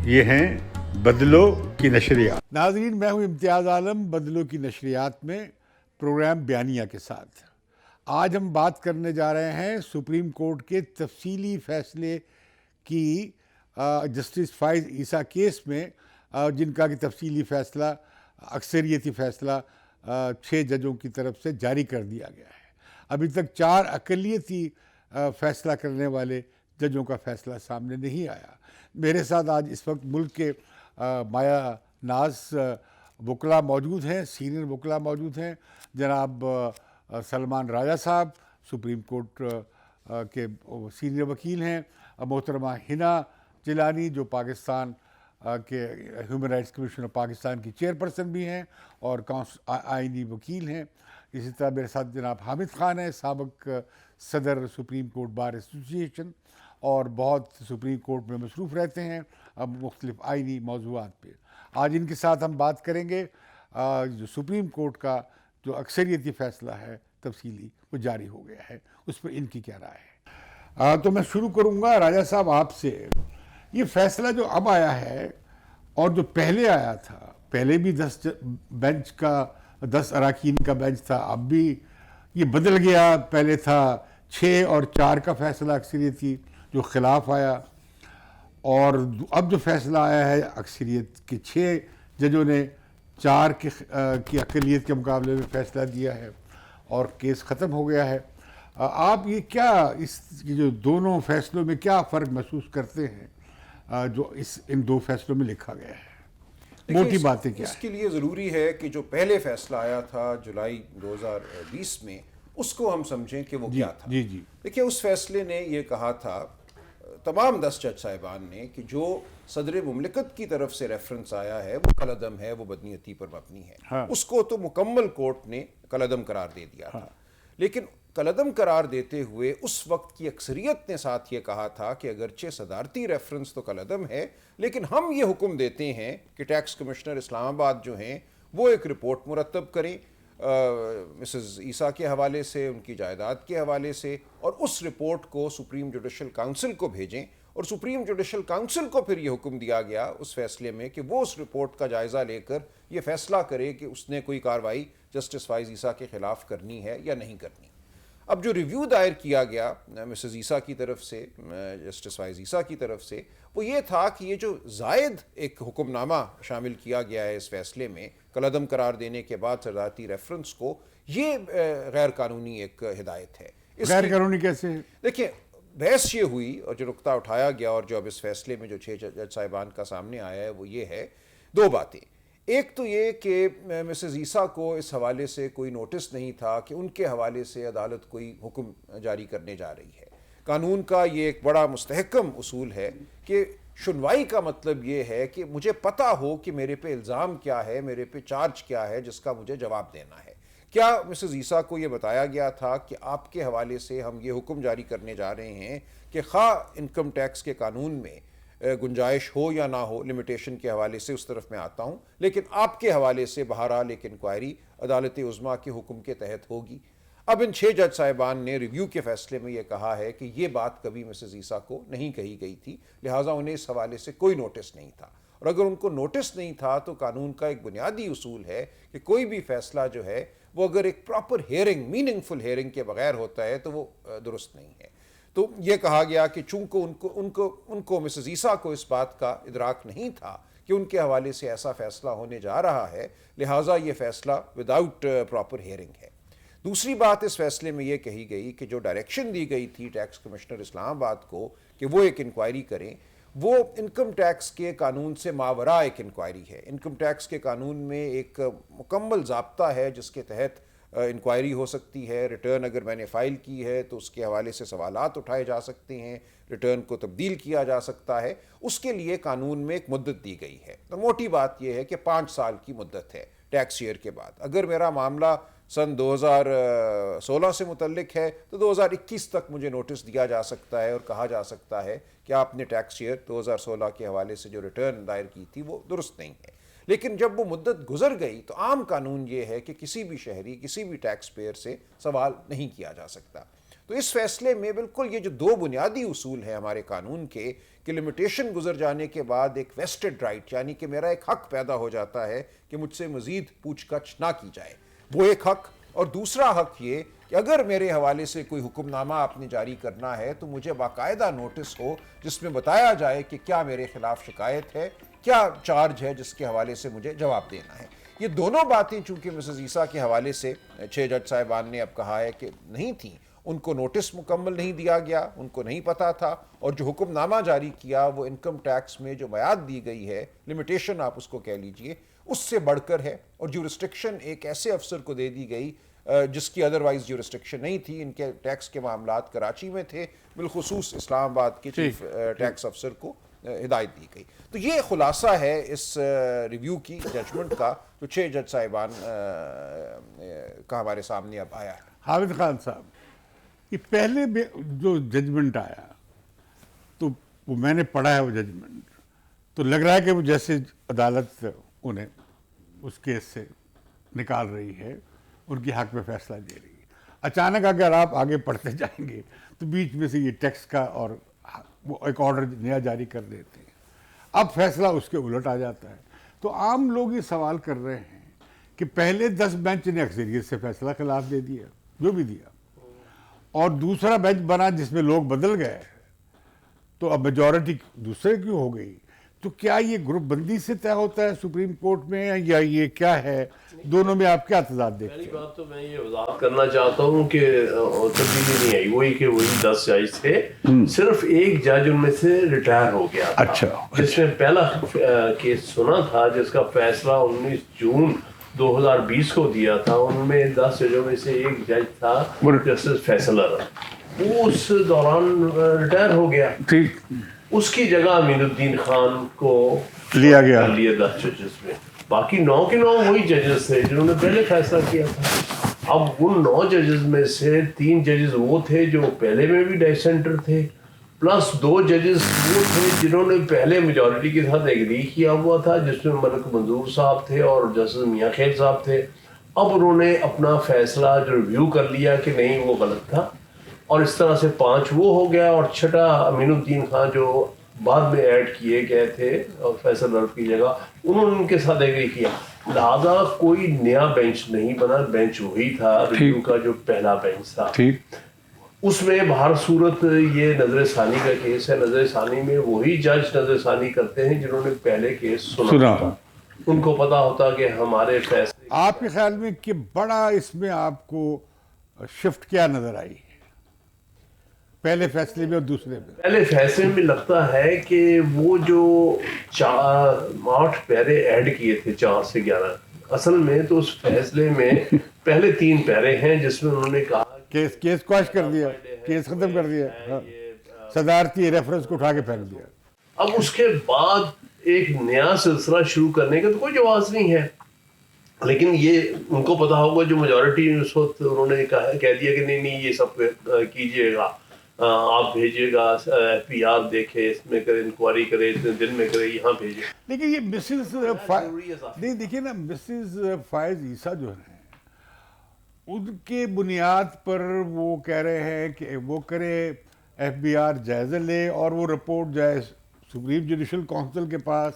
یہ ہیں بدلو کی نشریات۔ ناظرین، میں ہوں امتیاز عالم بدلو کی نشریات میں پروگرام بیانیہ کے ساتھ۔ آج ہم بات کرنے جا رہے ہیں سپریم کورٹ کے تفصیلی فیصلے کی، جسٹس فائز عیسیٰ کیس میں، جن کا کہ تفصیلی فیصلہ، اکثریتی فیصلہ 6 ججوں کی طرف سے جاری کر دیا گیا ہے۔ ابھی تک 4 اقلیتی فیصلہ کرنے والے ججوں کا فیصلہ سامنے نہیں آیا۔ میرے ساتھ آج اس وقت ملک کے مایا ناز وکلاء موجود ہیں، سینئر وکلاء موجود ہیں۔ جناب سلمان راجہ صاحب سپریم کورٹ کے سینئر وکیل ہیں، محترمہ ہنا جیلانی جو پاکستان کے human rights commission of Pakistan کی چیئرپرسن بھی ہیں اور آئینی وکیل ہیں۔ اسی طرح میرے ساتھ جناب حامد خان ہیں، سابق صدر سپریم کورٹ بار ایسوسیشن اور بہت سپریم کورٹ میں مصروف رہتے ہیں اب مختلف آئینی موضوعات پہ۔ آج ان کے ساتھ ہم بات کریں گے جو سپریم کورٹ کا جو اکثریتی فیصلہ ہے تفصیلی وہ جاری ہو گیا ہے، اس پہ ان کی کیا رائے ہے۔ تو میں شروع کروں گا راجہ صاحب آپ سے۔ یہ فیصلہ جو اب آیا ہے اور جو پہلے آیا تھا، پہلے بھی 10 اراکین کا بینچ تھا، اب بھی یہ بدل گیا۔ پہلے تھا 6 اور 4 کا فیصلہ اکثریتی جو خلاف آیا، اور اب جو فیصلہ آیا ہے اکثریت کے 6 ججوں نے 4 کی اقلیت کے مقابلے میں فیصلہ دیا ہے اور کیس ختم ہو گیا ہے۔ آپ یہ کیا جو دونوں فیصلوں میں کیا فرق محسوس کرتے ہیں جو ان 2 فیصلوں میں لکھا گیا ہے؟ موٹی باتیں کیا اس کے لیے ضروری ہے کہ جو پہلے فیصلہ آیا تھا جولائی 2020 میں، اس کو ہم سمجھیں کہ وہ کیا تھا۔ دیکھیں، اس فیصلے نے یہ کہا تھا تمام 10 جج صاحبان نے کہ جو صدر مملکت کی طرف سے ریفرنس آیا ہے وہ کالعدم ہے، وہ بدنیتی پر مبنی ہے۔ اس کو تو مکمل کورٹ نے کالعدم قرار دے دیا تھا، لیکن کالعدم قرار دیتے ہوئے اس وقت کی اکثریت نے ساتھ یہ کہا تھا کہ اگرچہ صدارتی ریفرنس تو کالعدم ہے، لیکن ہم یہ حکم دیتے ہیں کہ ٹیکس کمشنر اسلام آباد جو ہیں وہ ایک رپورٹ مرتب کریں مسز عیسیٰ کے حوالے سے، ان کی جائیداد کے حوالے سے، اور اس رپورٹ کو سپریم جوڈیشل کاؤنسل کو بھیجیں، اور سپریم جوڈیشل کاؤنسل کو پھر یہ حکم دیا گیا اس فیصلے میں کہ وہ اس رپورٹ کا جائزہ لے کر یہ فیصلہ کرے کہ اس نے کوئی کارروائی جسٹس فائز عیسیٰ کے خلاف کرنی ہے یا نہیں کرنی۔ اب جو ریویو دائر کیا گیا مسز عیسیٰ کی طرف سے، جسٹس فائز عیسیٰ کی طرف سے، وہ یہ تھا کہ یہ جو زائد ایک حکم نامہ شامل کیا گیا ہے اس فیصلے میں کالعدم قرار دینے کے بعد صدارتی ریفرنس کو، یہ غیر قانونی ایک ہدایت ہے۔ غیر قانونی کیسے؟ دیکھیں، بحث یہ ہوئی اور جو نقطہ اٹھایا گیا اور جو اب اس فیصلے میں جو 6 جج صاحبان کا سامنے آیا ہے وہ یہ ہے، 2 باتیں۔ ایک تو یہ کہ مسز عیسیٰ کو اس حوالے سے کوئی نوٹس نہیں تھا کہ ان کے حوالے سے عدالت کوئی حکم جاری کرنے جا رہی ہے۔ قانون کا یہ ایک بڑا مستحکم اصول ہے کہ سنوائی کا مطلب یہ ہے کہ مجھے پتہ ہو کہ میرے پہ الزام کیا ہے، میرے پہ چارج کیا ہے جس کا مجھے جواب دینا ہے۔ کیا مسز عیسیٰ کو یہ بتایا گیا تھا کہ آپ کے حوالے سے ہم یہ حکم جاری کرنے جا رہے ہیں کہ خواہ انکم ٹیکس کے قانون میں گنجائش ہو یا نہ ہو، لمیٹیشن کے حوالے سے اس طرف میں آتا ہوں، لیکن آپ کے حوالے سے بہرحال ایک انکوائری عدالت عظمیٰ کے حکم کے تحت ہوگی۔ اب ان 6 جج صاحبان نے ریویو کے فیصلے میں یہ کہا ہے کہ یہ بات کبھی مسز عیسیٰ کو نہیں کہی گئی تھی، لہٰذا انہیں اس حوالے سے کوئی نوٹس نہیں تھا، اور اگر ان کو نوٹس نہیں تھا تو قانون کا ایک بنیادی اصول ہے کہ کوئی بھی فیصلہ جو ہے وہ اگر ایک پراپر ہیئرنگ، میننگ فل ہیئرنگ کے بغیر ہوتا ہے تو وہ درست نہیں ہے۔ تو یہ کہا گیا کہ چونکہ ان کو مسز عیسیٰ کو اس بات کا ادراک نہیں تھا کہ ان کے حوالے سے ایسا فیصلہ ہونے جا رہا ہے، لہٰذا یہ فیصلہ وداؤٹ پراپر ہیئرنگ ہے۔ دوسری بات اس فیصلے میں یہ کہی گئی کہ جو ڈائریکشن دی گئی تھی ٹیکس کمشنر اسلام آباد کو کہ وہ ایک انکوائری کریں، وہ انکم ٹیکس کے قانون سے ماوراء ایک انکوائری ہے۔ انکم ٹیکس کے قانون میں ایک مکمل ضابطہ ہے جس کے تحت انکوائری ہو سکتی ہے۔ ریٹرن اگر میں نے فائل کی ہے تو اس کے حوالے سے سوالات اٹھائے جا سکتے ہیں، ریٹرن کو تبدیل کیا جا سکتا ہے، اس کے لیے قانون میں ایک مدت دی گئی ہے۔ تو موٹی بات یہ ہے کہ 5 سال کی مدت ہے ٹیکس ایئر کے بعد۔ اگر میرا معاملہ سن 2016 سے متعلق ہے تو 2021 تک مجھے نوٹس دیا جا سکتا ہے اور کہا جا سکتا ہے کہ آپ نے ٹیکس ایئر 2016 کے حوالے سے جو ریٹرن دائر کی تھی وہ درست نہیں ہے۔ لیکن جب وہ مدت گزر گئی تو عام قانون یہ ہے کہ کسی بھی شہری، کسی بھی ٹیکس پیئر سے سوال نہیں کیا جا سکتا۔ تو اس فیصلے میں بالکل یہ جو دو بنیادی اصول ہیں ہمارے قانون کے کہ لمیٹیشن گزر جانے کے بعد ایک ویسٹڈ رائٹ یعنی کہ میرا ایک حق پیدا ہو جاتا ہے کہ مجھ سے مزید پوچھ گچھ نہ کی جائے، وہ ایک حق، اور دوسرا حق یہ کہ اگر میرے حوالے سے کوئی حکم نامہ آپ نے جاری کرنا ہے تو مجھے باقاعدہ نوٹس ہو جس میں بتایا جائے کہ کیا میرے خلاف شکایت ہے، کیا چارج ہے جس کے حوالے سے مجھے جواب دینا ہے۔ یہ دونوں باتیں چونکہ مسز عیسیٰ کے حوالے سے 6 جج صاحبان نے اب کہا ہے کہ نہیں تھیں، ان کو نوٹس مکمل نہیں دیا گیا، ان کو نہیں پتا تھا، اور جو حکم نامہ جاری کیا وہ انکم ٹیکس میں جو میعاد دی گئی ہے، لمیٹیشن آپ اس کو کہہ لیجئے، اس سے بڑھ کر ہے، اور جورسٹکشن ایک ایسے افسر کو دے دی گئی جس کی ادروائز جورسٹکشن نہیں تھی۔ ان کے ٹیکس کے معاملات کراچی میں تھے، بالخصوص اسلام آباد کے چیف ٹیکس افسر کو ہدایت دی گئی۔ تو یہ خلاصہ ہے اس ریویو کی ججمنٹ کا جو 6 جج صاحبان کا ہمارے سامنے اب آیا ہے۔ حامد خان صاحب، یہ پہلے جو ججمنٹ آیا تو وہ میں نے پڑھا ہے، وہ ججمنٹ تو لگ رہا ہے کہ وہ جیسے عدالت انہیں اس کیس سے نکال رہی ہے، ان کی حق میں فیصلہ دے رہی ہے۔ اچانک اگر آپ آگے پڑھتے جائیں گے تو بیچ میں سے یہ ٹیکس کا اور وہ ایک آرڈر نیا جاری کر دیتے ہیں، اب فیصلہ اس کے الٹ آ جاتا ہے۔ تو عام لوگ یہ سوال کر رہے ہیں کہ پہلے 10 بینچ نے اکثریت سے فیصلہ خلاف دے دیا، جو بھی دیا، اور دوسرا بینچ بنا جس میں لوگ بدل گئے، تو اب میجورٹی دوسرے کی ہو گئی۔ تو کیا یہ گروپ بندی سے طے ہوتا ہے سپریم کورٹ میں، یا یہ کیا ہے؟ دونوں میں آپ کیا تضاد دیکھتے ہیں؟ پہلی بات تو میں یہ وضاحت کرنا چاہتا ہوں کہ تبدیلی نہیں آئی، وہی کہ وہی 10 جج تھے، صرف ایک جج ان میں سے ریٹائر ہو گیا تھا، جس نے پہلا کیس سنا تھا، جس کا فیصلہ 19 جون 2020 کو دیا تھا۔ ان میں 10 ججوں میں سے ایک جج تھا جسٹس فیصلر، وہ اس دوران ریٹائر ہو گیا۔ اس کی جگہ امین الدین خان کو لیا گیا 10 ججز میں، باقی 9 کے 9 وہی ججز تھے جنہوں نے پہلے فیصلہ کیا تھا۔ اب ان 9 ججز میں سے 3 ججز وہ تھے جو پہلے میں بھی ڈائسینٹر تھے، پلس 2 ججز وہ تھے جنہوں نے پہلے میجورٹی کے ساتھ ایگری کیا ہوا تھا، جس میں ملک منظور صاحب تھے اور جسٹس میاں خیل صاحب تھے۔ اب انہوں نے اپنا فیصلہ جو ریویو کر لیا کہ نہیں وہ غلط تھا، اور اس طرح سے 5 وہ ہو گیا، اور 6 امین الدین خان جو بعد میں ایڈ کیے گئے تھے اور فیصل کی جگہ، انہوں نے ان کے ساتھ ایگری کیا۔ لہذا کوئی نیا بینچ نہیں بنا، بینچ وہی تھا ریویو کا جو پہلا بینچ تھا۔ اس میں بہر صورت یہ نظر ثانی کا کیس ہے، نظر ثانی میں وہی جج نظر ثانی کرتے ہیں جنہوں نے پہلے کیس سنا تھا، ان کو پتا ہوتا کہ ہمارے فیصلے۔ آپ کے خیال میں کہ بڑا اس میں آپ کو شفٹ کیا نظر آئی پہلے فیصلے میں اور دوسرے میں؟ پہلے فیصلے میں لگتا ہے کہ وہ جو 8 پیرے ایڈ کیے تھے 4 سے 11، اصل میں تو اس فیصلے میں پہلے 3 پیرے ہیں جس میں انہوں نے کہا کیس کوش کر دیا، کیس ختم کر دیا، صدارتی ریفرنس کو اٹھا کے پھینک دیا۔ اب اس کے بعد ایک نیا سلسلہ شروع کرنے کا تو کوئی جواز نہیں ہے، لیکن یہ ان کو پتا ہوگا جو میجورٹی اس وقت انہوں نے کہہ دیا کہ نہیں یہ سب کیجئے گا، آپ بھیجیے گا، ایف پی آر دیکھے، اس میں کرے، انکوائری کرے، اتنے دن میں کرے، یہاں بھیجے۔ لیکن یہ مسز نہیں، دیکھیے نا، مسز فائز عیسیٰ جو ہیں ان کے بنیاد پر وہ کہہ رہے ہیں کہ وہ کرے، ایف بی آر جائزہ لے اور وہ رپورٹ جائے سپریم جوڈیشل کونسل کے پاس،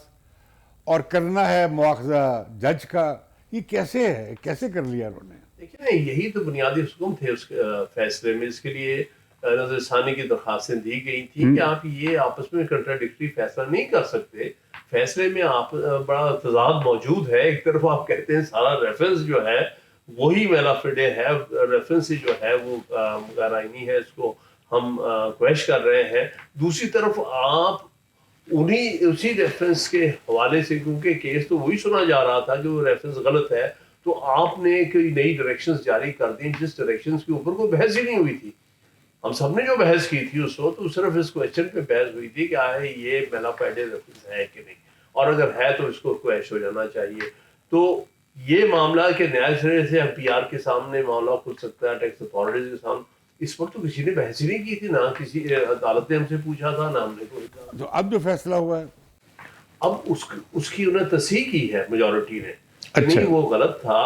اور کرنا ہے مواخذہ جج کا۔ یہ کیسے ہے، کیسے کر لیا انہوں نے؟ دیکھیں نا، یہی تو بنیادی حکم تھے اس فیصلے میں، اس کے لیے نظر ثانی کی درخواستیں دی گئی تھی کہ آپ یہ آپس میں کنٹراڈکٹری فیصلہ نہیں کر سکتے۔ فیصلے میں آپ بڑا تضاد موجود ہے، ایک طرف آپ کہتے ہیں سارا ریفرنس جو ہے وہی میلا فیڈے ہے، ریفرنس جو ہے وہ غیر آئینی ہے، اس کو ہم کویش کر رہے ہیں، دوسری طرف آپ اسی ریفرنس کے حوالے سے، کیونکہ کیس تو وہی سنا جا رہا تھا جو ریفرنس غلط ہے، تو آپ نے کوئی نئی ڈائریکشنز جاری کر دیں جس ڈائریکشنز کے اوپر کوئی بحث ہی نہیں ہوئی تھی۔ ہم سب نے جو بحث کی تھی اس وقت، صرف اس کویشچن پہ بحث ہوئی تھی کہ آئے یہ میلا فائڈے ریفرنس ہے کہ نہیں، اور اگر ہے تو اس کو کویش ہو جانا چاہیے۔ تو یہ معاملہ کہ نیا سرے سے ایف پی آر کے سامنے معاملہ کھل سکتا ہے، ٹیکس اتھارٹیز کے سامنے، اس وقت تو کسی نے بحث ہی نہیں کی تھی، نہ کسی عدالت نے ہم سے پوچھا تھا، نہ ہم نے کوئی کہا۔ تو اب جو فیصلہ ہوا ہے، اب اس کی انہیں تصحیح کی ہے میجورٹی نے، نہیں وہ غلط تھا،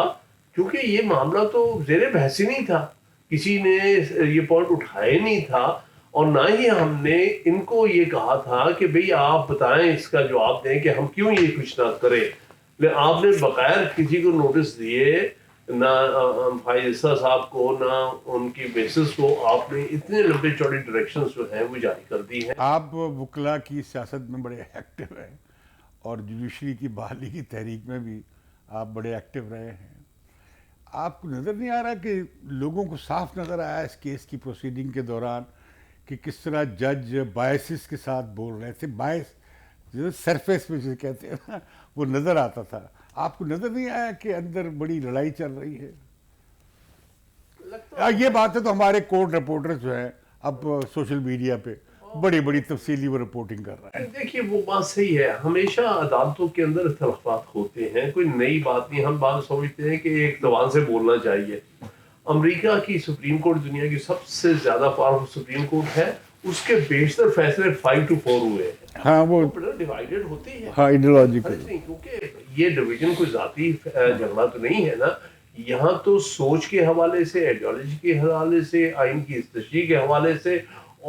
کیونکہ یہ معاملہ تو زیر بحث ہی نہیں تھا۔ کسی نے یہ پوائنٹ اٹھایا نہیں تھا، اور نہ ہی ہم نے ان کو یہ کہا تھا کہ بھئی آپ بتائیں، اس کا جواب دیں کہ ہم کیوں یہ کچھ نہ کریں. آپ نے بغیر کسی کو نوٹس دیے، نہ بھائی عیسیٰ صاحب کو نہ ان کی بیسس کو، آپ نے اتنے لمبے چوڑے ڈائریکشنز جو ہیں وہ جاری کر دی ہیں. آپ وکلا کی سیاست میں بڑے ایکٹیو ہیں اور جوڈیشری کی بحالی کی تحریک میں بھی آپ بڑے ایکٹیو رہے ہیں. آپ کو نظر نہیں آ رہا کہ لوگوں کو صاف نظر آیا اس کیس کی پروسیڈنگ کے دوران کہ کس طرح جج بائسس کے ساتھ بول رہے تھے؟ باعث جو سرفیس پہ جسے کہتے ہیں نا، وہ نظر آتا تھا. آپ کو نظر نہیں آیا کہ اندر بڑی لڑائی چل رہی ہے؟ یہ بات ہے تو ہمارے کورٹ رپورٹر جو ہیں اب سوشل میڈیا پہ بڑی بڑی تفصیلی وہ رپورٹنگ کر رہا ہے. دیکھیے وہ بات صحیح ہے، ہمیشہ عدالتوں کے اندر اختلافات ہوتے ہیں، کوئی نئی بات نہیں. ہم بات سمجھتے ہیں کہ ایک زبان سے بولنا چاہیے. امریکہ کی سپریم کورٹ دنیا کی سب سے زیادہ پاورفل سپریم کورٹ ہے، اس کے بیشتر فیصلے 5-4 ہوئے ہیں. ہاں وہ ڈیوائیڈڈ ہوتی ہے، ہاں ایڈیولوجیکل. کیونکہ یہ ڈویژن کوئی ذاتی جھگڑا تو نہیں ہے نا، یہاں تو سوچ کے حوالے سے، آئیڈیالوجی کے حوالے سے، آئین کی تشریح کے حوالے سے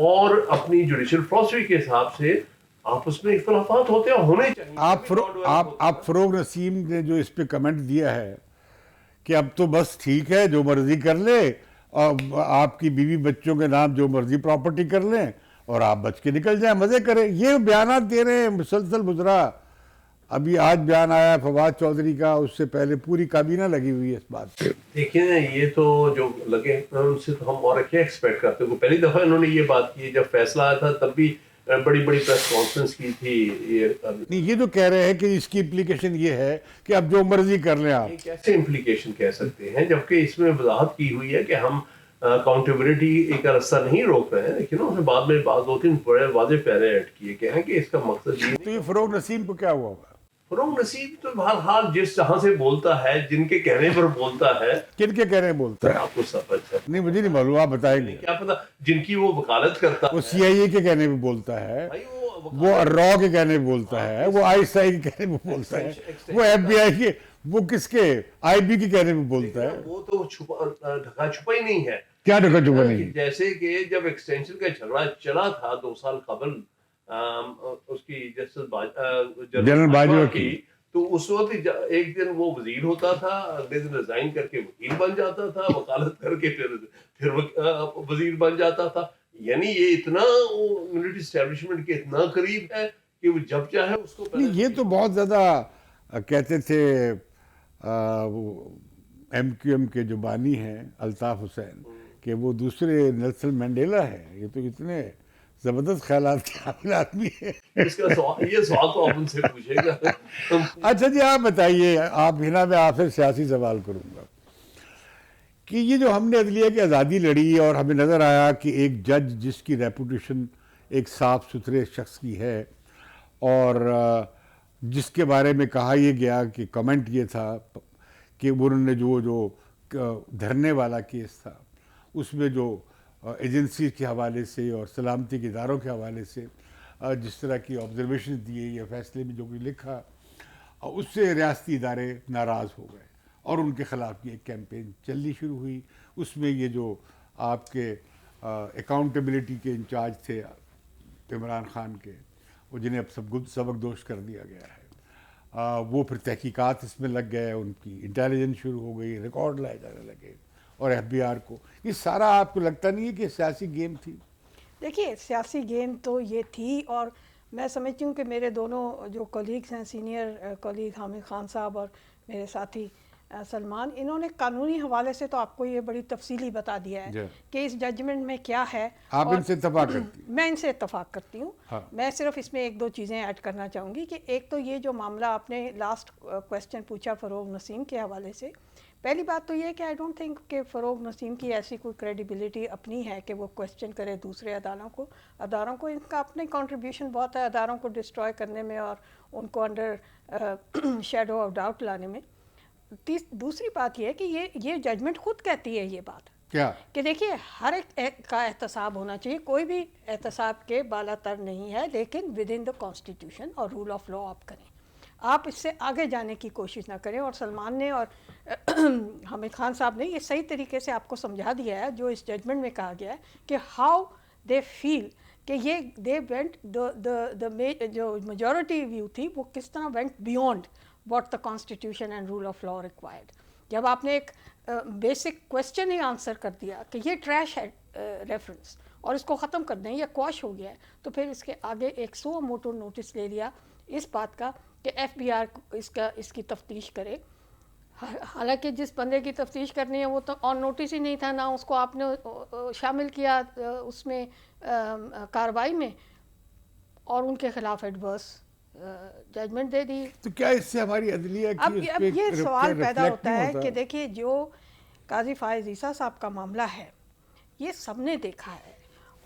اور اپنی جوڈیشل فلاسفی کے حساب سے آپس میں اختلافات ہوتے ہیں، ہونے چاہیے. آپ فروغ نسیم نے جو اس پہ کمنٹ دیا ہے کہ اب تو بس ٹھیک ہے، جو مرضی کر لے، اور آپ کی بیوی بچوں کے نام جو مرضی پراپرٹی کر لیں اور آپ بچ کے نکل جائیں، مزے کریں، یہ بیانات دے رہے ہیں مسلسل مجرا. ابھی آج بیان آیا فواد چودھری کا، اس سے پہلے پوری کابینہ لگی ہوئی ہے اس بات پہ. دیکھیں یہ تو جو لگے ان سے تو ہم اور کیا ایکسپیکٹ کرتے ہیں. پہلی دفعہ انہوں نے یہ بات کی، جب فیصلہ آیا تھا تب بھی بڑی بڑی پریس کانفرنس کی تھی. یہ جو کہہ رہے ہیں کہ اس کی امپلیکیشن یہ ہے کہ اب جو مرضی کر لیں آپ. کیسے امپلیکیشن کہہ سکتے ہیں جبکہ اس میں وضاحت کی ہوئی ہے کہ ہم اکاؤنٹیبلٹی کا رستہ نہیں روک رہے ہیں، لیکن اس میں بعد میں 2-3 بڑے واضح پیرے ایڈ کیے گئے ہیں کہ اس کا مقصد یہ. تو یہ فروغ نسیم کو کیا ہوا ہوگا؟ فروغ نسیم تو بہرحال جس جہاں سے بولتا ہے، جن کے کہنے پر بولتا ہے. کن کے کہنے بولتا ہے؟ آپ کو سب اچھا نہیں مجھے نہیں معلوم، آپ بتائیں گے. کیا پتا جن کی وہ وکالت کرتا وہ سی آئی اے کے کہنے پہ بولتا ہے، وہ را کے کہنے پہ بولتا ہے، وہ آئی ایس آئی کے کہنے پہ بولتا ہے، وہ ایف بی آئی کے، وہ کس کے آئی بی کے کہنے پہ بولتا ہے. وہ تو ڈھکا چھپا ہی نہیں ہے. کیا ڈھکا چھپا نہیں؟ جیسے کہ جب ایکسٹینشن کا جھگڑا چلا تھا 2 سال قبل اس کی جسٹس جنرل باجوہ کی، تو اس وقت ایک دن وہ وزیر ہوتا تھا، اگلے دن ریزائن کر کے وکیل بن جاتا تھا، وکالت کر کے پھر وزیر بن جاتا تھا. یعنی یہ اتنا ملٹری اسٹیبلشمنٹ کے اتنا قریب ہے کہ وہ جب چاہے اس کو. یہ تو بہت زیادہ کہتے تھے وہ ایم کیو ایم کے جو بانی ہیں الطاف حسین، کہ وہ دوسرے نیلسن مینڈیلا ہے. یہ تو اتنے زبردست خیالات کے حامل آدمی ہے. اس کا یہ سوال تو آپ ان سے پوچھے گا. اچھا جی آپ بتائیے، آپ ہنا میں آپ سے سیاسی سوال کروں گا کہ یہ جو ہم نے عدلیہ کی آزادی لڑی اور ہمیں نظر آیا کہ ایک جج جس کی ریپوٹیشن ایک صاف ستھرے شخص کی ہے اور جس کے بارے میں کہا یہ گیا کہ کمنٹ یہ تھا کہ انہوں نے جو دھرنے والا کیس تھا اس میں جو ایجنسی کے حوالے سے اور سلامتی کے اداروں کے حوالے سے جس طرح کی آبزرویشن دیے یا فیصلے میں جو کوئی لکھا، اس سے ریاستی ادارے ناراض ہو گئے اور ان کے خلاف یہ ایک کیمپین چلنی شروع ہوئی. اس میں یہ جو آپ کے اکاؤنٹیبلٹی کے انچارج تھے عمران خان کے، وہ جنہیں اب سبق دوش کر دیا گیا ہے، وہ پھر تحقیقات اس میں لگ گئے، ان کی انٹیلیجنس شروع ہو گئی، ریکارڈ لائے جانے لگے اور ایف بی آر کو. یہ سارا آپ کو لگتا نہیں ہے کہ سیاسی گیم تھی؟ دیکھیے سیاسی گیم تو یہ تھی، اور میں سمجھتی ہوں کہ میرے دونوں جو کولیگز ہیں، سینئر کولیگ حامد خان صاحب اور میرے ساتھی سلمان، انہوں نے قانونی حوالے سے تو آپ کو یہ بڑی تفصیلی بتا دیا ہے کہ اس ججمنٹ میں کیا ہے. آپ ان سے اتفاق کرتی ہیں؟ میں ان سے اتفاق کرتی ہوں. میں صرف اس میں 1-2 چیزیں ایڈ کرنا چاہوں گی کہ ایک تو یہ جو معاملہ آپ نے لاسٹ کویسچن پوچھا فروغ نسیم کے حوالے سے، پہلی بات تو یہ کہ آئی ڈونٹ تھنک کہ فروغ نسیم کی ایسی کوئی کریڈیبلٹی اپنی ہے کہ وہ کویسچن کرے دوسرے اداروں کو. ان کا اپنے کنٹریبیوشن بہت ہے اداروں کو ڈسٹروائے کرنے میں اور ان کو انڈر شیڈو آف ڈاؤٹ لانے میں. دوسری بات یہ ہے کہ یہ ججمنٹ خود کہتی ہے یہ بات کیا کہ دیکھیے ہر ایک کا احتساب ہونا چاہیے، کوئی بھی احتساب کے بالا تر نہیں ہے، لیکن ود ان دا کانسٹیٹیوشن اور رول آف لا آپ کریں. آپ اس سے آگے جانے کی کوشش نہ کریں. اور سلمان نے اور حامد خان صاحب نے یہ صحیح طریقے سے آپ کو سمجھا دیا ہے جو اس ججمنٹ میں کہا گیا ہے کہ ہاؤ دے فیل کہ یہ دے وینٹ جو میجورٹی ویو تھی وہ کس طرح went beyond what the constitution and rule of law required. جب آپ نے ایک بیسک کویسچن ہی آنسر کر دیا کہ یہ ٹریش ہے ریفرنس اور اس کو ختم کر دیں یا کوش ہو گیا ہے, تو پھر اس کے آگے ایک سو موٹو نوٹس لے لیا اس بات کا کہ ایف بی آر اس کی تفتیش کرے. حالانکہ جس بندے کی تفتیش کرنی ہے وہ تو آن نوٹس ہی نہیں تھا, نہ اس کو آپ نے شامل کیا اس میں کارروائی میں, اور ان کے خلاف ایڈورس ججمنٹ دے دی. تو کیا اس سے ہماری عدلیہ کی اب یہ سوال پیدا ہوتا ہے کہ دیکھیے جو قاضی فائز عیسیٰ صاحب کا معاملہ ہے یہ سب نے دیکھا ہے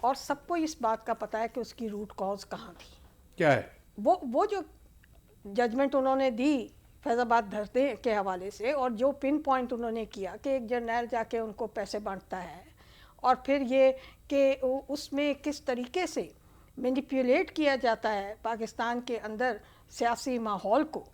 اور سب کو اس بات کا پتہ ہے کہ اس کی روٹ کاز کہاں تھی. کیا ہے وہ جو ججمنٹ انہوں نے دی فیض آباد دھرنے کے حوالے سے, اور جو پن پوائنٹ انہوں نے کیا کہ ایک جرنیل جا کے ان کو پیسے بانٹتا ہے, اور پھر یہ کہ اس میں کس طریقے سے مینیپولیٹ کیا جاتا ہے پاکستان کے اندر سیاسی ماحول کو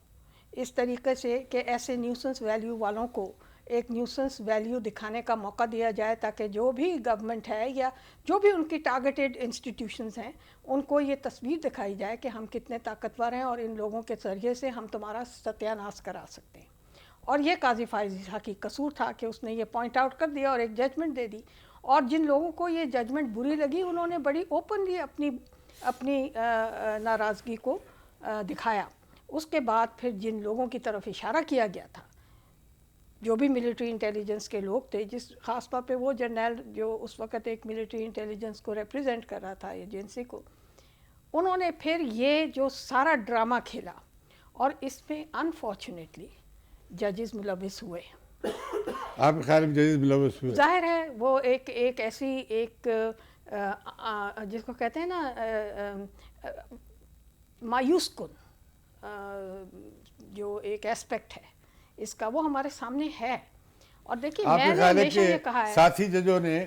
اس طریقے سے کہ ایسے نیوسنس ویلیو والوں کو ایک نیوسنس ویلیو دکھانے کا موقع دیا جائے تاکہ جو بھی گورنمنٹ ہے یا جو بھی ان کی ٹارگیٹڈ انسٹیٹیوشنز ہیں ان کو یہ تصویر دکھائی جائے کہ ہم کتنے طاقتور ہیں اور ان لوگوں کے ذریعے سے ہم تمہارا ستیہ ناش کرا سکتے ہیں. اور یہ قاضی فائز عیسیٰ کی قصور تھا کہ اس نے یہ پوائنٹ آؤٹ کر دیا اور ایک ججمنٹ دے دی. اور جن لوگوں کو یہ ججمنٹ بری لگی انہوں نے بڑی اوپنلی اپنی ناراضگی کو دکھایا. اس کے بعد پھر جن لوگوں کی طرف اشارہ کیا گیا تھا جو بھی ملٹری انٹیلیجنس کے لوگ تھے, جس خاص طور پہ وہ جرنیل جو اس وقت ایک ملٹری انٹیلیجنس کو ریپریزنٹ کر رہا تھا ایجنسی کو, انہوں نے پھر یہ جو سارا ڈرامہ کھیلا اور اس میں انفارچونیٹلی ججز ملوث ہوئے. آپ کے خیال میں ججز ملوث ہوئے؟ ظاہر ہے وہ ایک ایسی ایک جس کو کہتے ہیں نا مایوس کن جو ایک ایسپیکٹ ہے اس کا وہ ہمارے سامنے ہے. اور دیکھیے میں نے ہمیشہ یہ کہا ہے ساتھی ججوں نے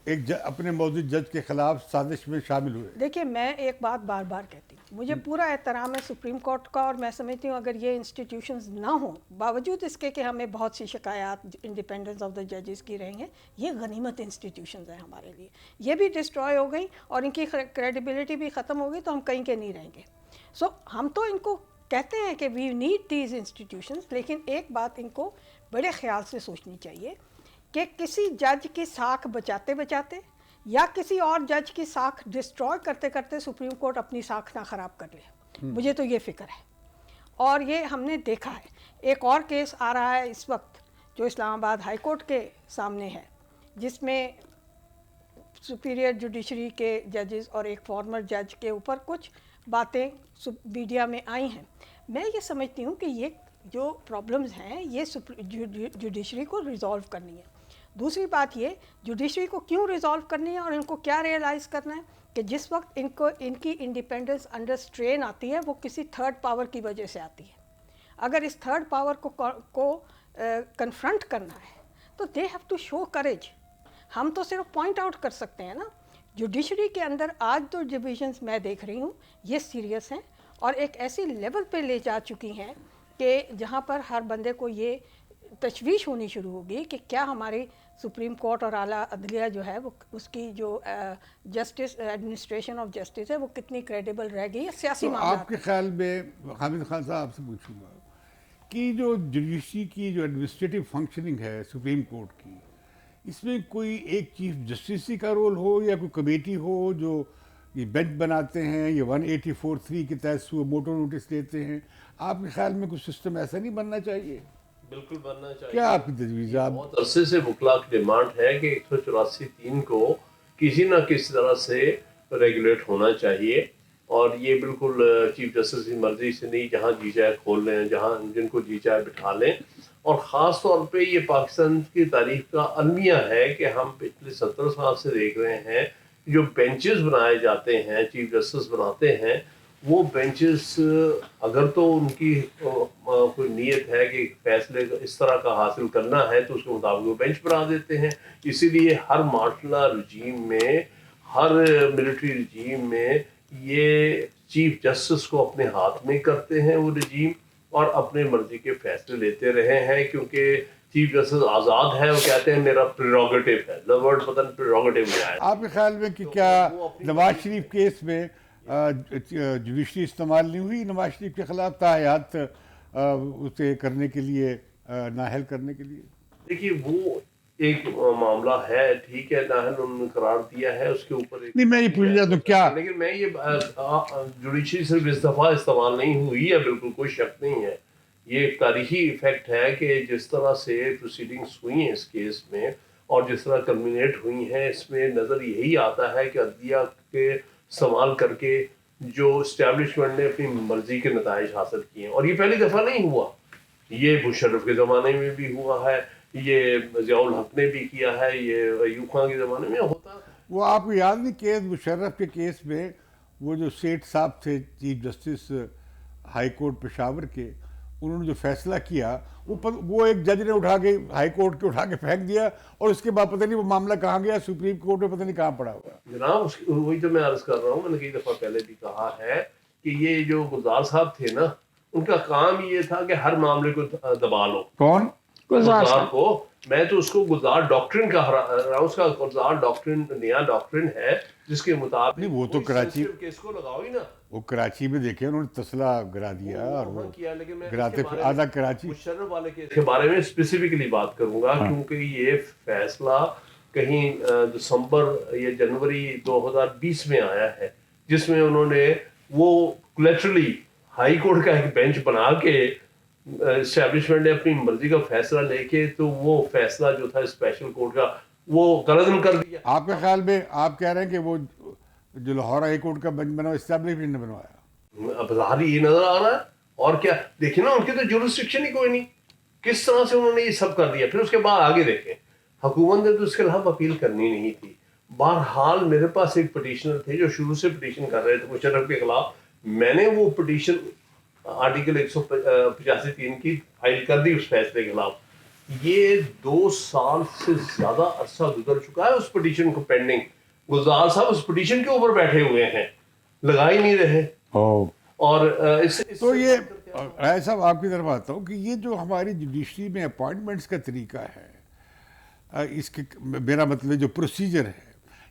ایک اپنے موجود جج کے خلاف سازش میں شامل ہوئے. دیکھیے میں ایک بات بار بار کہتی ہوں, مجھے پورا احترام ہے سپریم کورٹ کا, اور میں سمجھتی ہوں اگر یہ انسٹیٹیوشنز نہ ہوں باوجود اس کے کہ ہمیں بہت سی شکایات انڈیپینڈنس آف دا ججز کی رہی ہیں, یہ غنیمت انسٹیٹیوشنز ہیں ہمارے لیے. یہ بھی ڈسٹروائے ہو گئی اور ان کی کریڈیبلٹی بھی ختم ہو گئی تو ہم کہیں کے نہیں رہیں گے. سو ہم تو ان کو کہتے ہیں کہ وی نیڈ دیز انسٹیٹیوشنز, لیکن ایک بات ان کو بڑے خیال سے سوچنی چاہیے کہ کسی جج کی ساکھ بچاتے بچاتے یا کسی اور جج کی ساکھ ڈسٹروائے کرتے کرتے سپریم کورٹ اپنی ساکھ نہ خراب کر لے. مجھے تو یہ فکر ہے, اور یہ ہم نے دیکھا ہے. ایک اور کیس آ رہا ہے اس وقت جو اسلام آباد ہائی کورٹ کے سامنے ہے, جس میں سپیریئر جوڈیشری کے ججز اور ایک فارمر جج کے اوپر کچھ باتیں میڈیا میں آئی ہیں. میں یہ سمجھتی ہوں کہ یہ جو پرابلمز ہیں یہ جوڈیشری کو ریزالو کرنی ہے. دوسری بات یہ جوڈیشری کو کیوں ریزالو کرنی ہے اور ان کو کیا ریئلائز کرنا ہے کہ جس وقت ان کی انڈیپینڈنس انڈر اسٹرین آتی ہے وہ کسی تھرڈ پاور کی وجہ سے آتی ہے. اگر اس تھرڈ پاور کو کنفرنٹ کرنا ہے تو they have to show courage. ہم تو صرف پوائنٹ آؤٹ کر سکتے ہیں نا. جوڈیشری کے اندر آج جو ڈویژنز میں دیکھ رہی ہوں یہ سیریس ہیں اور ایک ایسی لیول پہ لے جا چکی ہیں کہ جہاں پر ہر بندے کو یہ تشویش ہونی شروع ہوگی کہ کیا ہماری سپریم کورٹ اور اعلیٰ عدلیہ جو ہے وہ اس کی جو جسٹس ایڈمنسٹریشن آف جسٹس ہے وہ کتنی کریڈیبل رہ گئی ہے سیاسی معاملات. آپ کے خیال میں حامد خان صاحب آپ سے پوچھوں گا کہ جو جوڈیشری کی جو ایڈمنسٹریٹو فنکشننگ ہے سپریم کورٹ کی, اس میں کوئی ایک چیف جسٹس کا رول ہو یا کوئی کمیٹی ہو جو یہ بینچ بناتے ہیں, یہ 184(3) کے تحت موٹو نوٹس لیتے ہیں. آپ کے خیال میں کچھ سسٹم ایسا نہیں بننا چاہیے؟ بالکل بننا چاہیے. کیا آپ کی تجویز ہے؟ بہت عرصے سے وکلا کی ڈیمانڈ ہے کہ 184(3) کو کسی نہ کسی طرح سے ریگولیٹ ہونا چاہیے, اور یہ بالکل چیف جسٹس کی مرضی سے نہیں, جہاں جی چاہے کھول لیں, جہاں جن کو جی چاہے بٹھا لیں. اور خاص طور پہ یہ پاکستان کی تاریخ کا المیہ ہے کہ ہم پچھلے 70 سال سے دیکھ رہے ہیں جو بینچز بنائے جاتے ہیں, چیف جسٹس بناتے ہیں, وہ بینچز اگر تو ان کی کوئی نیت ہے کہ فیصلے اس طرح کا حاصل کرنا ہے تو اس کے مطابق وہ بینچ بنا دیتے ہیں. اسی لیے ہر مارشل رجیم میں, ہر ملٹری رجیم میں یہ چیف جسٹس کو اپنے ہاتھ میں کرتے ہیں وہ رجیم, اور اپنے مرضی کے فیصلے لیتے رہے ہیں, کیونکہ چیف جسٹس آزاد ہے, وہ کہتے ہیں میرا پریروگیٹو ہے. ورڈ پتہ نہیں پریروگیٹو میں آیا. آپ کے خیال میں کہ کیا نواز شریف کیس میں جوڈیشری استعمال نہیں ہوئی نواز شریف کے خلاف تاحیات اسے کرنے کے لیے, نااہل کرنے کے لیے؟ دیکھیے وہ ایک معاملہ ہے, ٹھیک ہے, نااہل انہوں نے قرار دیا ہے, اس کے اوپر نہیں میں یہ پوچھ رہا تو کیا, لیکن میں یہ جوڈیشری صرف اس دفعہ استعمال نہیں ہوئی ہے, بالکل کوئی شک نہیں ہے. یہ ایک تاریخی ایفیکٹ ہے کہ جس طرح سے پروسیڈنگس ہوئی ہیں اس کیس میں اور جس طرح کلمینیٹ ہوئی ہیں, اس میں نظر یہی آتا ہے کہ عدلیہ کے استعمال کر کے جو اسٹیبلشمنٹ نے اپنی مرضی کے نتائج حاصل کیے ہیں. اور یہ پہلی دفعہ نہیں ہوا, یہ مشرف کے زمانے میں بھی ہوا ہے, یہ ضیاء الحق نے بھی کیا ہے, یہ ایوب خان کے زمانے میں ہوتا. وہ آپ کو یاد نہیں کیس مشرف کے کیس میں وہ جو سیٹھ صاحب تھے chief justice high court Peshawar کے, انہوں نے جو فیصلہ کیا وہ ایک جج نے اٹھا کے ہائی کورٹ کے اٹھا کے پھینک دیا, اور اس کے بعد پتہ نہیں وہ معاملہ کہاں گیا, سپریم کورٹ میں پتہ نہیں کہاں پڑا ہوا. جناب وہی تو میں عرض کر رہا ہوں, میں نے کئی دفعہ پہلے بھی کہا ہے کہ یہ جو گلزار صاحب تھے نا, ان کا کام یہ تھا کہ ہر معاملے کو دبا لو. کون؟ گلزار کو. میں تو اس کو گلزار ڈاکٹرن کہہ رہا ہوں, اس کا گلزار ڈاکٹرن نیا ڈاکٹرن ہے جس کے مطابق نہیں, وہ تو کراچی کیس کو لگاؤ ہی نا. وہ کراچی میں دیکھے انہوں نے تسلا گرا دیا, اور وہ کیا, لیکن میں گراتے آدھا کراچی. مشرف والے کیس کے بارے میں اسپیسیفکلی بات کروں گا, کیونکہ یہ فیصلہ کہیں دسمبر یا جنوری 2020 میں آیا ہے, جس میں انہوں نے وہ کولیٹرلی ہائی کورٹ کا ایک بینچ بنا کے اسٹیبلشمنٹ نے اپنی مرضی کا فیصلہ لے کے, تو وہ فیصلہ جو تھا اسپیشل کورٹ کا وہ غلط کر دیا. آپ کے خیال میں آپ کہہ رہے ہیں کہ وہ جو لاہور ہائی کورٹ کا بینچ بنا اسٹیبلشمنٹ نے بنوایا؟ اب ظاہر یہ نظر آ رہا ہے. اور کیا دیکھیں نا, ان کی تو جورسڈکشن ہی کوئی نہیں, کس طرح سے انہوں نے یہ سب کر دیا. پھر اس کے بعد آگے دیکھیں, حکومت نے تو اس کے خلاف اپیل کرنی نہیں تھی. بہرحال میرے پاس ایک پٹیشنر تھے جو شروع سے پٹیشن کر رہے تھے مشرف کے خلاف. میں نے وہ پٹیشن آرٹیکل 185(3) کی فائل کر دی اس فیصلے کے خلاف. یہ 2 سال سے زیادہ عرصہ گزر چکا ہے اس پٹیشن کو پینڈنگ. گلزار صاحب اس پٹیشن کے اوپر بیٹھے ہوئے ہیں, لگا ہی نہیں رہے. اور تو یہ رائے صاحب آپ کی طرف آتا ہوں کہ یہ جو ہماری جوڈیشری میں اپوائنٹمنٹس کا طریقہ ہے, اس کے میرا مطلب جو پروسیجر ہے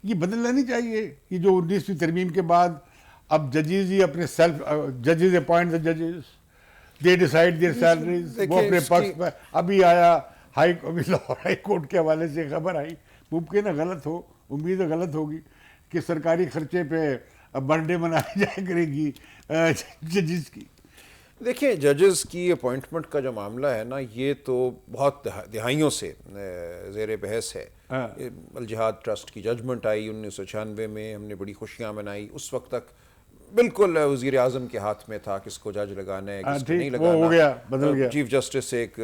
یہ بدلنا نہیں چاہیے. یہ جو 19ویں ترمیم کے بعد اب ججز ہی اپنے سیلف ججز اپوائنٹ دا ججز, دے ڈیسائڈ دیئر سیلریز, وہ اپنے پکس میں. ابھی آیا لاہور ہائی کورٹ کے حوالے سے خبر آئی, ممکن ہے غلط ہو, امید ہے غلط ہوگی, کہ سرکاری خرچے پہ برتھ ڈے منائی جائے کرے گی ججز کی. دیکھیں ججز کی اپوائنٹمنٹ کا جو معاملہ ہے نا, یہ تو بہت دہائیوں سے زیر بحث ہے. الجہاد ٹرسٹ کی ججمنٹ آئی 1996 میں, ہم نے بڑی خوشیاں منائی. اس وقت تک بالکل وزیر اعظم کے ہاتھ میں تھا کس کو جج لگانا ہے کس کو نہیں لگانا. بدل گیا. چیف جسٹس سے ایک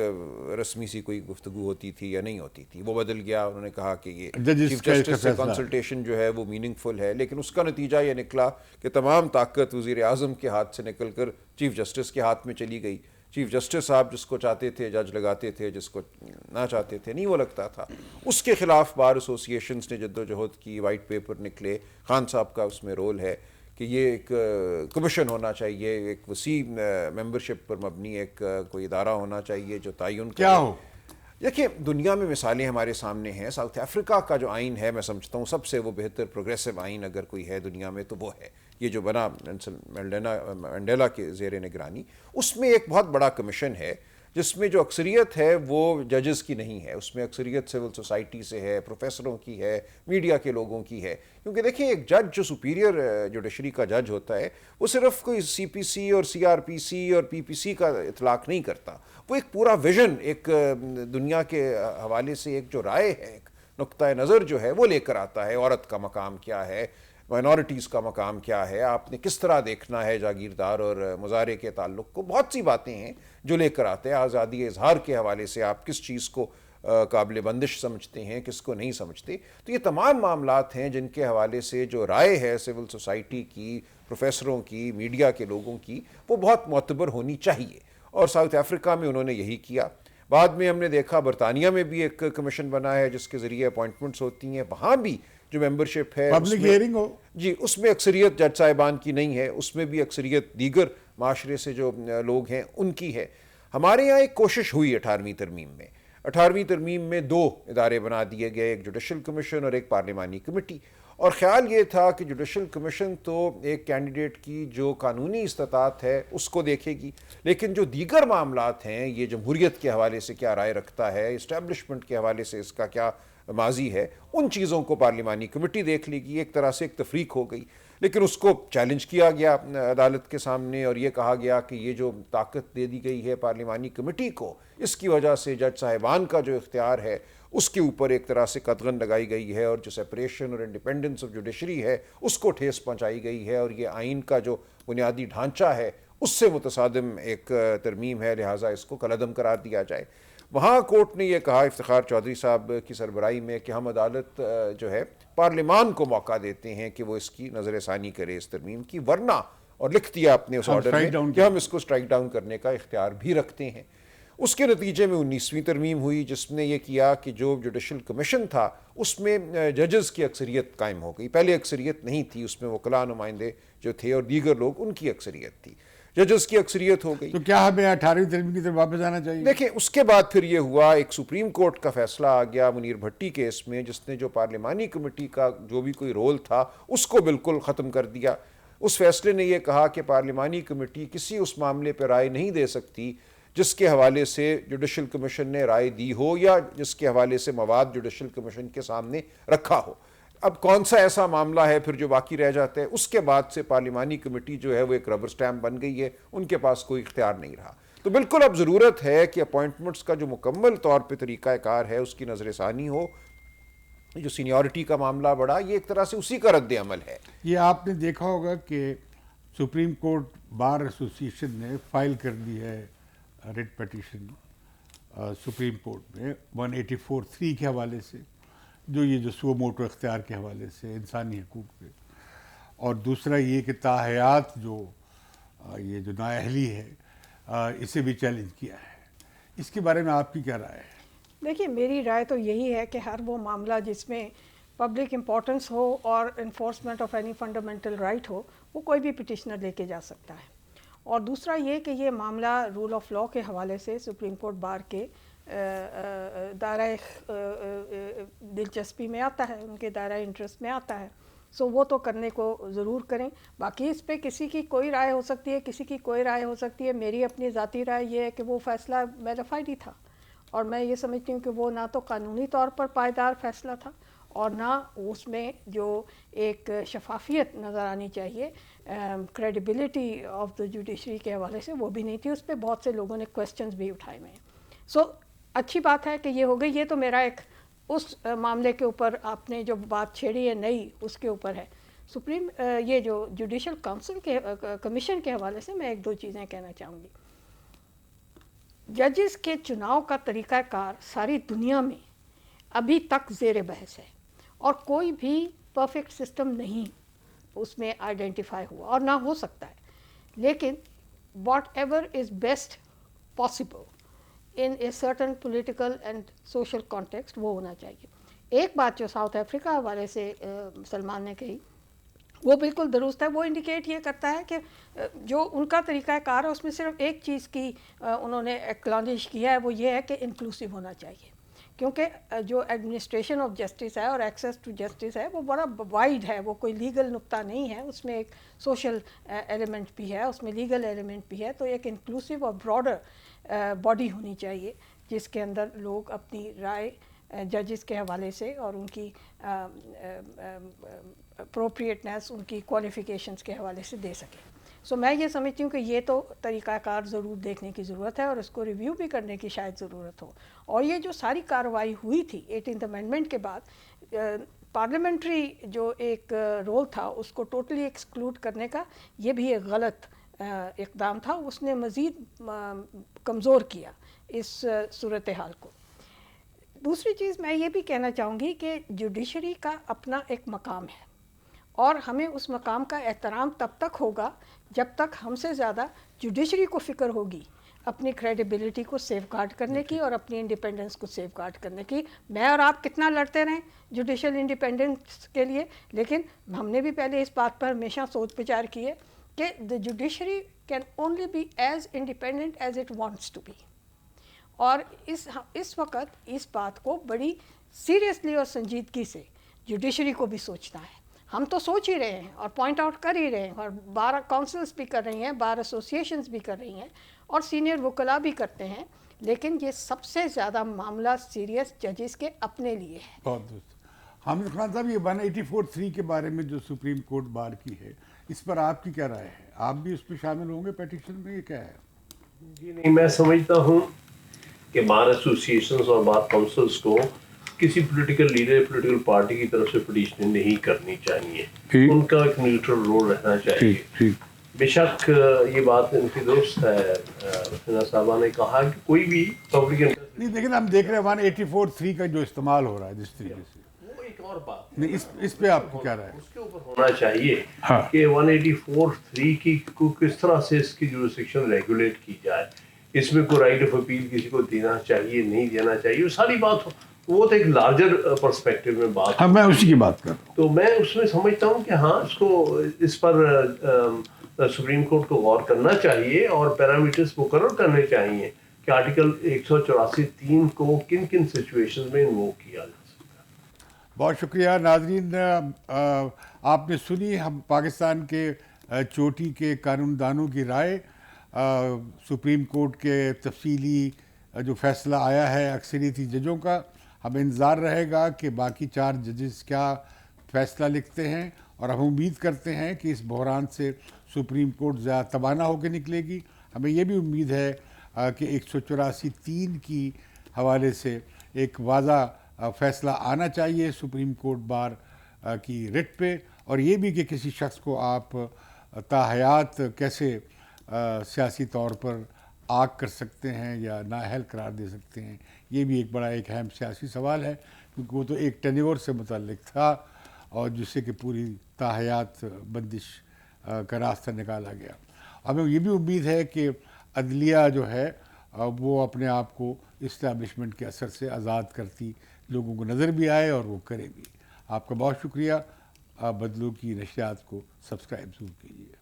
رسمی سی کوئی گفتگو ہوتی تھی یا نہیں ہوتی تھی, وہ بدل گیا. انہوں نے کہا کہ یہ چیف جسٹس سے کنسلٹیشن جو ہے وہ میننگ فل ہے, لیکن اس کا نتیجہ یہ نکلا کہ تمام طاقت وزیر اعظم کے ہاتھ سے نکل کر چیف جسٹس کے ہاتھ میں چلی گئی. چیف جسٹس صاحب جس کو چاہتے تھے جج لگاتے تھے, جس کو نہ چاہتے تھے نہیں وہ لگتا تھا. اس کے خلاف بار ایسوسیشنز نے جد و جہد کی, وائٹ پیپر نکلے. خان صاحب کا اس میں رول ہے کہ یہ ایک کمیشن ہونا چاہیے, ایک وسیع ممبرشپ پر مبنی ایک کوئی ادارہ ہونا چاہیے جو تعین کیا ہو. دیکھیں دنیا میں مثالیں ہمارے سامنے ہیں. ساؤتھ افریقہ کا جو آئین ہے میں سمجھتا ہوں سب سے وہ بہتر پروگریسو آئین اگر کوئی ہے دنیا میں تو وہ ہے یہ جو بنا نیلسن منڈیلا کے زیر نگرانی. اس میں ایک بہت بڑا کمیشن ہے جس میں جو اکثریت ہے وہ ججز کی نہیں ہے, اس میں اکثریت سول سوسائٹی سے ہے, پروفیسروں کی ہے, میڈیا کے لوگوں کی ہے. کیونکہ دیکھیں ایک جج جو سپیریئر جوڈیشری کا جج ہوتا ہے وہ صرف کوئی سی پی سی اور سی آر پی سی اور پی پی سی کا اطلاق نہیں کرتا, وہ ایک پورا ویژن, ایک دنیا کے حوالے سے ایک جو رائے ہے, ایک نقطۂ نظر جو ہے وہ لے کر آتا ہے. عورت کا مقام کیا ہے, مائنورٹیز کا مقام کیا ہے, آپ نے کس طرح دیکھنا ہے جاگیردار اور مظاہرے کے تعلق کو, بہت سی باتیں ہیں جو لے کر آتے ہیں. آزادی اظہار کے حوالے سے آپ کس چیز کو قابل بندش سمجھتے ہیں, کس کو نہیں سمجھتے. تو یہ تمام معاملات ہیں جن کے حوالے سے جو رائے ہے سول سوسائٹی کی, پروفیسروں کی, میڈیا کے لوگوں کی, وہ بہت معتبر ہونی چاہیے. اور ساؤتھ افریقہ میں انہوں نے یہی کیا. بعد میں ہم نے دیکھا برطانیہ میں بھی ایک کمیشن بنا ہے جس کے ذریعے اپوائنٹمنٹس ہوتی ہیں. وہاں بھی جو ممبرشپ ہے پبلک ہیئرنگ ہو, جی اس میں اکثریت جج صاحبان کی نہیں ہے, اس میں بھی اکثریت دیگر معاشرے سے جو لوگ ہیں ان کی ہے. ہمارے یہاں ایک کوشش ہوئی 18ویں ترمیم میں. 18ویں ترمیم میں 2 ادارے بنا دیے گئے, ایک جوڈیشل کمیشن اور ایک پارلیمانی کمیٹی, اور خیال یہ تھا کہ جوڈیشل کمیشن تو ایک کینڈیڈیٹ کی جو قانونی استطاعت ہے اس کو دیکھے گی, لیکن جو دیگر معاملات ہیں, یہ جمہوریت کے حوالے سے کیا رائے رکھتا ہے, اسٹیبلشمنٹ کے حوالے سے اس کا کیا ماضی ہے, ان چیزوں کو پارلیمانی کمیٹی دیکھ لے گی. ایک طرح سے ایک تفریق ہو گئی, لیکن اس کو چیلنج کیا گیا عدالت کے سامنے, اور یہ کہا گیا کہ یہ جو طاقت دے دی گئی ہے پارلیمانی کمیٹی کو, اس کی وجہ سے جج صاحبان کا جو اختیار ہے اس کے اوپر ایک طرح سے قدغن لگائی گئی ہے, اور جو سیپریشن اور انڈیپینڈنس آف جوڈیشری ہے اس کو ٹھیس پہنچائی گئی ہے, اور یہ آئین کا جو بنیادی ڈھانچہ ہے اس سے متصادم ایک ترمیم ہے, لہٰذا اس کو کالعدم قرار دیا جائے. وہاں کورٹ نے یہ کہا افتخار چودھری صاحب کی سربراہی میں کہ ہم عدالت جو ہے پارلیمان کو موقع دیتے ہیں کہ وہ اس کی نظر ثانی کرے اس ترمیم کی, ورنہ, اور لکھ دیا اپنے اس آرڈر میں کہ ہم اس کو اسٹرائک ڈاؤن کرنے کا اختیار بھی رکھتے ہیں. اس کے نتیجے میں 19ویں ترمیم ہوئی جس نے یہ کیا کہ جو جوڈیشل کمیشن تھا اس میں ججز کی اکثریت قائم ہو گئی. پہلے اکثریت نہیں تھی, اس میں وکلاء نمائندے جو تھے اور دیگر لوگ, ان کی اکثریت تھی, ججز کی اکثریت ہو گئی. تو کیا ہمیں 18ویں ترمیم کی طرف واپس آنا چاہیے؟ دیکھیں, اس کے بعد پھر یہ ہوا, ایک سپریم کورٹ کا فیصلہ آ گیا منیر بھٹی کیس میں, جس نے جو پارلیمانی کمیٹی کا جو بھی کوئی رول تھا اس کو بالکل ختم کر دیا. اس فیصلے نے یہ کہا کہ پارلیمانی کمیٹی کسی اس معاملے پہ رائے نہیں دے سکتی جس کے حوالے سے جوڈیشل کمیشن نے رائے دی ہو, یا جس کے حوالے سے مواد جوڈیشل کمیشن کے سامنے رکھا ہو. اب کون سا ایسا معاملہ ہے پھر جو باقی رہ جاتا ہے؟ اس کے بعد سے پارلیمانی کمیٹی جو ہے وہ ایک ربر سٹیمپ بن گئی ہے, ان کے پاس کوئی اختیار نہیں رہا. تو بالکل اب ضرورت ہے کہ اپوائنٹمنٹس کا جو مکمل طور پہ طریقہ کار ہے اس کی نظر ثانی ہو. جو سینیورٹی کا معاملہ بڑھا, یہ ایک طرح سے اسی کا رد عمل ہے. یہ آپ نے دیکھا ہوگا کہ سپریم کورٹ بار ایسوسیشن نے فائل کر دی ہے ریٹ پیٹیشن سپریم کورٹ میں 184(3) کے حوالے سے, جو یہ جو سو موٹو اختیار کے حوالے سے انسانی حقوق پہ, اور دوسرا یہ کہ تاحیات جو یہ جو نااہلی ہے اسے بھی چیلنج کیا ہے. اس کے بارے میں آپ کی کیا رائے ہے؟ دیکھیے, میری رائے تو یہی ہے کہ ہر وہ معاملہ جس میں پبلک امپورٹنس ہو اور enforcement of any fundamental right ہو, وہ کوئی بھی پٹیشنر لے کے جا سکتا ہے. اور دوسرا یہ کہ یہ معاملہ رول آف لاء کے حوالے سے سپریم کورٹ بار کے دائرہ دلچسپی میں آتا ہے, ان کے دائرہ انٹرسٹ میں آتا ہے. سو وہ تو کرنے کو ضرور کریں. باقی اس پہ کسی کی کوئی رائے ہو سکتی ہے, کسی کی کوئی رائے ہو سکتی ہے. میری اپنی ذاتی رائے یہ ہے کہ وہ فیصلہ ویریفائڈ ہی تھا, اور میں یہ سمجھتی ہوں کہ وہ نہ تو قانونی طور پر پائیدار فیصلہ تھا, اور نہ اس میں جو ایک شفافیت نظر آنی چاہیے, کریڈیبلٹی آف دا جوڈیشری کے حوالے سے, وہ بھی نہیں تھی. اس پہ بہت سے لوگوں نے کویسچنز بھی اٹھائے ہوئے ہیں. سو اچھی بات ہے کہ یہ ہو گئی. یہ تو میرا ایک اس معاملے کے اوپر آپ نے جو بات چھیڑی ہے نئی, اس کے اوپر ہے. سپریم یہ جو جوڈیشل کونسل کے کمیشن کے حوالے سے میں 1-2 چیزیں کہنا چاہوں گی. ججز کے چناؤ کا طریقہ کار ساری دنیا میں ابھی تک زیر بحث ہے, اور کوئی بھی پرفیکٹ سسٹم نہیں اس میں آئیڈینٹیفائی ہوا, اور نہ ہو سکتا ہے. لیکن what ever is best possible in a certain political and social context, وہ ہونا چاہیے. ایک بات جو ساؤتھ افریقہ حوالے سے سلمان نے کہی, وہ بالکل درست ہے. وہ انڈیکیٹ یہ کرتا ہے کہ جو ان کا طریقہ کار ہے اس میں صرف ایک چیز کی انہوں نے ایکنالج کیا ہے, وہ یہ ہے کہ انکلوسیو ہونا چاہیے. کیونکہ جو ایڈمنسٹریشن آف جسٹس ہے اور ایکسیس ٹو جسٹس ہے وہ بڑا وائڈ ہے, وہ کوئی لیگل نقطہ نہیں ہے. اس میں ایک سوشل ایلیمنٹ بھی ہے, اس میں لیگل ایلیمنٹ بھی ہے. تو ایک انکلوسیو اور براڈر باڈی ہونی چاہیے جس کے اندر لوگ اپنی رائے ججز کے حوالے سے اور ان کی اپروپریٹنیس, ان کی کوالیفیکیشنز کے حوالے سے دے سکیں. سو میں یہ سمجھتی ہوں کہ یہ تو طریقہ کار ضرور دیکھنے کی ضرورت ہے, اور اس کو ریویو بھی کرنے کی شاید ضرورت ہو. اور یہ جو ساری کارروائی ہوئی تھی 18th امینڈمنٹ کے بعد, پارلیمنٹری جو ایک رول تھا اس کو ٹوٹلی ایکسکلوڈ کرنے کا, یہ بھی ایک غلط اقدام تھا. اس نے مزید کمزور کیا اس صورتحال کو. دوسری چیز میں یہ بھی کہنا چاہوں گی کہ جوڈیشری کا اپنا ایک مقام ہے, اور ہمیں اس مقام کا احترام تب تک ہوگا جب تک ہم سے زیادہ جوڈیشری کو فکر ہوگی اپنی کریڈیبلٹی کو سیف گارڈ کرنے کی اور اپنی انڈیپینڈنس کو سیف گارڈ کرنے کی. میں اور آپ کتنا لڑتے رہیں جوڈیشل انڈیپینڈنس کے لیے, لیکن ہم نے بھی پہلے اس بات پر ہمیشہ سوچ بچار کی ہے کہ the judiciary can only be as independent as it wants to be. اور اس وقت اس بات کو بڑی سیریسلی اور سنجیدگی سے جوڈیشری کو بھی سوچنا ہے. ہم تو سوچ ہی رہے ہیں اور پوائنٹ آؤٹ کر ہی رہے ہیں, اور بار کونسلز بھی کر رہی ہیں, بار ایسوسیشنز بھی کر رہی ہیں, اور سینئر وکلاء بھی کرتے ہیں, لیکن یہ سب سے زیادہ معاملہ سیریس ججز کے اپنے لیے ہے. بہت درست. حامد خان صاحب, یہ 184(3) کے بارے میں جو سپریم کورٹ بار کی ہے, اس پر آپ کی کیا رائے ہے؟ آپ بھی اس پہ شامل ہوں گے پیٹیشن میں, یہ کیا ہے؟ جی نہیں, میں سمجھتا ہوں کہ بار ایسوسیشنز اور بار کونسلز کو کسی پولیٹیکل لیڈر, پولیٹیکل پارٹی کی طرف سے پٹیشن نہیں کرنی چاہیے. ان کا ایک نیوٹرل رول رہنا چاہیے. بے شک یہ بات ان کی درست ہے, حسینہ صاحبہ نے کہا کہ کوئی بھی پبلک انٹرسٹ نہیں, لیکن ہم دیکھ رہے ہیں 184(3) کا جو استعمال ہو رہا ہے جس طریقے سے, وہ ایک اور بات نہیں, اس پہ آپ کی کیا رائے ہے؟ اس کے اوپر ہونا چاہیے کہ 184(3) کی کو کس طرح سے اس کی جورسڈکشن ریگولیٹ کی جائے. اس میں کوئی رائٹ آف اپیل کسی کو دینا چاہیے, نہیں دینا چاہیے, وہ ساری بات وہ تو ایک لارجر پرسپیکٹو میں بات. ہاں, میں اسی کی بات کر رہا ہوں. تو میں اس میں سمجھتا ہوں کہ ہاں اس کو اس پر سپریم کورٹ کو غور کرنا چاہیے اور پیرامیٹرز مقرر کرنے چاہیے کہ آرٹیکل 184(3) کو کن کن سچویشن میں انووک کیا جا سکتا ہے. بہت شکریہ ناظرین. آپ نے سنی ہم پاکستان کے چوٹی کے قانون دانوں کی رائے. سپریم کورٹ کے تفصیلی جو فیصلہ آیا ہے اکثریتی ججوں کا, ہمیں انتظار رہے گا کہ باقی 4 ججز کیا فیصلہ لکھتے ہیں, اور ہم امید کرتے ہیں کہ اس بحران سے سپریم کورٹ زیادہ توانا ہو کے نکلے گی. ہمیں یہ بھی امید ہے کہ 184(3) کی حوالے سے ایک واضح فیصلہ آنا چاہیے سپریم کورٹ بار کی رٹ پہ, اور یہ بھی کہ کسی شخص کو آپ تاحیات کیسے سیاسی طور پر آگ کر سکتے ہیں یا نااہل قرار دے سکتے ہیں, یہ بھی ایک بڑا ایک اہم سیاسی سوال ہے, کیونکہ وہ تو ایک ٹینیور سے متعلق تھا اور جس سے کہ پوری تاحیات بندش کا راستہ نکالا گیا. ہمیں یہ بھی امید ہے کہ عدلیہ جو ہے وہ اپنے آپ کو اسٹیبلشمنٹ کے اثر سے آزاد کرتی لوگوں کو نظر بھی آئے اور وہ کرے بھی. آپ کا بہت شکریہ. بدلو کی نشریات کو سبسکرائب ضرور کیجیے.